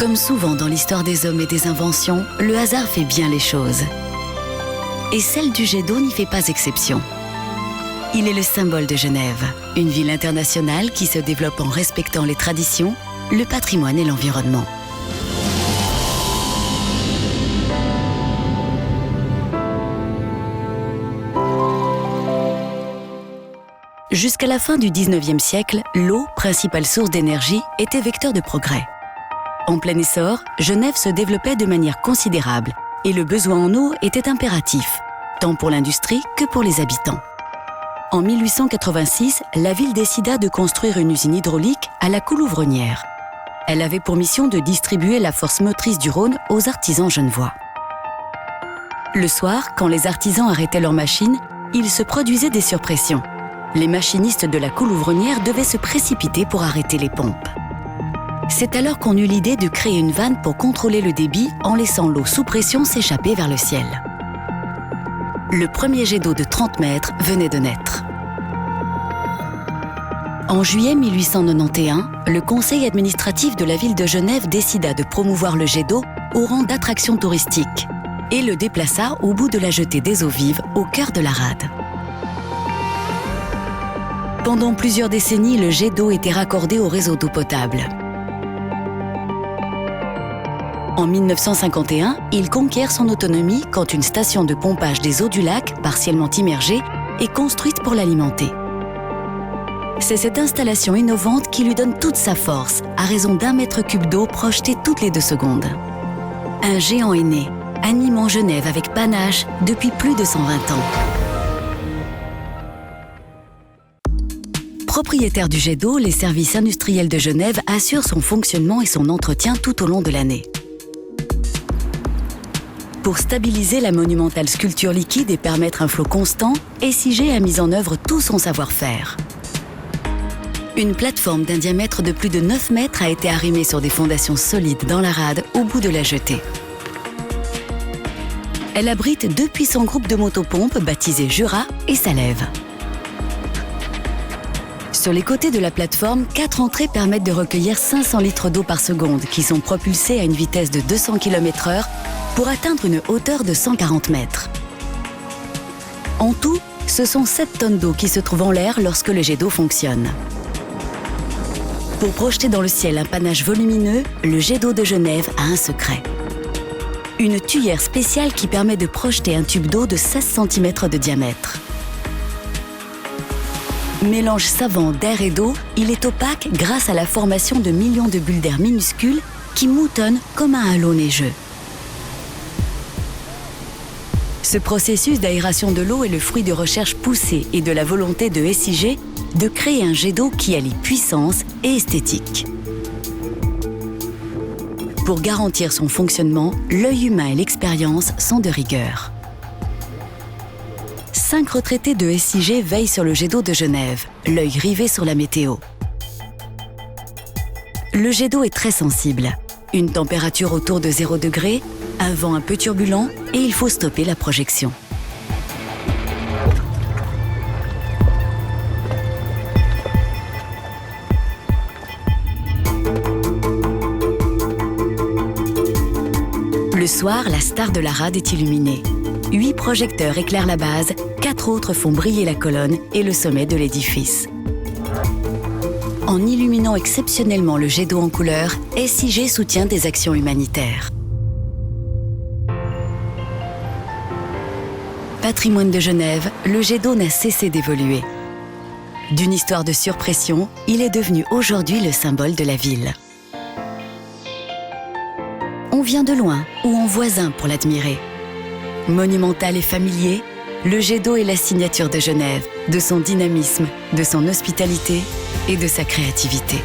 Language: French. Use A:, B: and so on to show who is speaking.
A: Comme souvent dans l'histoire des hommes et des inventions, le hasard fait bien les choses. Et celle du jet d'eau n'y fait pas exception. Il est le symbole de Genève, une ville internationale qui se développe en respectant les traditions, le patrimoine et l'environnement. Jusqu'à la fin du 19e siècle, l'eau, principale source d'énergie, était vecteur de progrès. En plein essor, Genève se développait de manière considérable et le besoin en eau était impératif, tant pour l'industrie que pour les habitants. En 1886, la ville décida de construire une usine hydraulique à la Coulouvronnière. Elle avait pour mission de distribuer la force motrice du Rhône aux artisans genevois. Le soir, quand les artisans arrêtaient leurs machines, il se produisait des surpressions. Les machinistes de la Coulouvronnière devaient se précipiter pour arrêter les pompes. C'est alors qu'on eut l'idée de créer une vanne pour contrôler le débit en laissant l'eau sous pression s'échapper vers le ciel. Le premier jet d'eau de 30 mètres venait de naître. En juillet 1891, le conseil administratif de la ville de Genève décida de promouvoir le jet d'eau au rang d'attraction touristique et le déplaça au bout de la jetée des eaux vives au cœur de la rade. Pendant plusieurs décennies, le jet d'eau était raccordé au réseau d'eau potable. En 1951, il conquiert son autonomie quand une station de pompage des eaux du lac, partiellement immergée, est construite pour l'alimenter. C'est cette installation innovante qui lui donne toute sa force, à raison d'1 mètre cube d'eau projeté toutes les 2 secondes. Un géant est né, animant Genève avec panache depuis plus de 120 ans. Propriétaire du jet d'eau, les services industriels de Genève assurent son fonctionnement et son entretien tout au long de l'année. Pour stabiliser la monumentale sculpture liquide et permettre un flot constant, SIG a mis en œuvre tout son savoir-faire. Une plateforme d'un diamètre de plus de 9 mètres a été arrimée sur des fondations solides dans la rade au bout de la jetée. Elle abrite 2 puissants groupes de motopompes baptisés Jura et Salève. Sur les côtés de la plateforme, 4 entrées permettent de recueillir 500 litres d'eau par seconde qui sont propulsés à une vitesse de 200 km/h pour atteindre une hauteur de 140 mètres. En tout, ce sont 7 tonnes d'eau qui se trouvent en l'air lorsque le jet d'eau fonctionne. Pour projeter dans le ciel un panache volumineux, le jet d'eau de Genève a un secret. Une tuyère spéciale qui permet de projeter un tube d'eau de 16 cm de diamètre. Mélange savant d'air et d'eau, il est opaque grâce à la formation de millions de bulles d'air minuscules qui moutonnent comme un halo neigeux. Ce processus d'aération de l'eau est le fruit de recherches poussées et de la volonté de SIG de créer un jet d'eau qui allie puissance et esthétique. Pour garantir son fonctionnement, l'œil humain et l'expérience sont de rigueur. 5 retraités de SIG veillent sur le jet d'eau de Genève, l'œil rivé sur la météo. Le jet d'eau est très sensible. Une température autour de 0 degré, un vent un peu turbulent et il faut stopper la projection. Le soir, la star de la rade est illuminée. 8 projecteurs éclairent la base, 4 autres font briller la colonne et le sommet de l'édifice. En illuminant exceptionnellement le jet d'eau en couleur, SIG soutient des actions humanitaires. Patrimoine de Genève, le jet d'eau n'a cessé d'évoluer. D'une histoire de surpression, il est devenu aujourd'hui le symbole de la ville. On vient de loin ou en voisin pour l'admirer. Monumental et familier, le jet d'eau est la signature de Genève, de son dynamisme, de son hospitalité et de sa créativité.